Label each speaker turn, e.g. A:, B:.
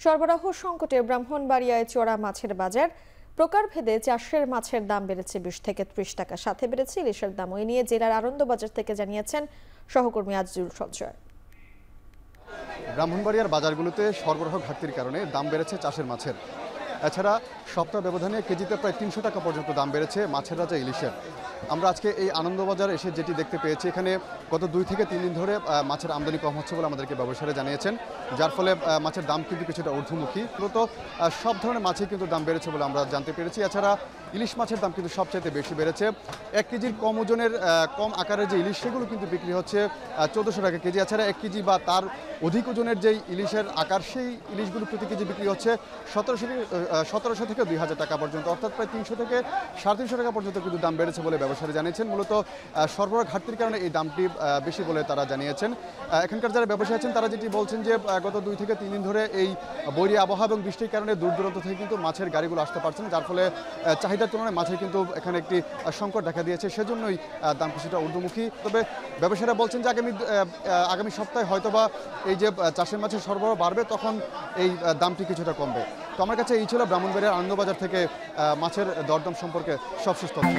A: সরবরাহ সংকটে ব্রাহ্মণবাড়িয়ায় চড়া মাছের বাজার। প্রকারভেদে চাষের মাছের দাম বেড়েছে 20 থেকে 30 টাকা, সাথে বেড়েছে ইলিশের দাম। ওই নিয়ে জেলার আনন্দবাজার থেকে জানিয়েছেন সহকর্মী আজিজুল সঞ্জয়।
B: ব্রাহ্মণবাড়িয়ার বাজারগুলোতে সরবরাহ ঘাটতির কারণে দাম বেড়েছে চাষের মাছের। এছাড়া সপ্তাহ ব্যবধানে কেজিতে প্রায় 300 টাকা পর্যন্ত দাম বেড়েছে মাছের রাজা ইলিশের। আমরা আজকে এই আনন্দবাজার এসে যেটি দেখতে পেয়েছি, এখানে গত 2 থেকে 3 দিন ধরে মাছের আমদানি কম হচ্ছে বলে আমাদেরকে ব্যবসায়ীরা জানিয়েছেন, যার ফলে মাছের দাম কিন্তু কিছুটা ঊর্ধ্বমুখী। মূলত সব ধরনের মাছই কিন্তু দাম বেড়েছে বলে আমরা জানতে পেরেছি। এছাড়া ইলিশ মাছের দাম কিন্তু সবচাইতে বেশি বেড়েছে। 1 কেজির কম ওজনের কম আকারের যে ইলিশ, সেগুলো কিন্তু বিক্রি হচ্ছে 1400 টাকা কেজি। এছাড়া 1 কেজি বা তার অধিক ওজনের যেই ইলিশের আকার, সেই ইলিশগুলো প্রতি কেজি বিক্রি হচ্ছে 1700 থেকে 2000 টাকা পর্যন্ত, অর্থাৎ প্রায় 300 থেকে 350 টাকা পর্যন্ত কিন্তু দাম বেড়েছে বলে ব্যবসায়ী জানিয়েছেন। মূলত সরবরাহ ঘাটতির কারণে এই দামটি বেশি বলে তারা জানিয়েছেন। এখানকার যারা ব্যবসায়ী আছেন তারা যেটি বলছেন যে গত 2 থেকে 3 দিন ধরে এই বৈরী আবহাওয়া এবং বৃষ্টির কারণে দূর দূরান্ত থেকে কিন্তু মাছের গাড়িগুলো আসতে পারছেন, যার ফলে চাহিদার তুলনায় মাছের কিন্তু এখানে একটি সংকট দেখা দিয়েছে। সেজন্যই দাম কিছুটা ঊর্ধ্বমুখী। তবে ব্যবসায়ীরা বলছেন যে আগামী সপ্তাহে হয়তোবা এই যে চাষের মাছের সরবরাহ বাড়বে, তখন এই দামটি কিছুটা কমবে। তো আমার কাছে এই ছিল ব্রাহ্মণবাড়িয়ার আনন্দবাজার থেকে মাছের দরদাম সম্পর্কে সবশেষ তথ্য।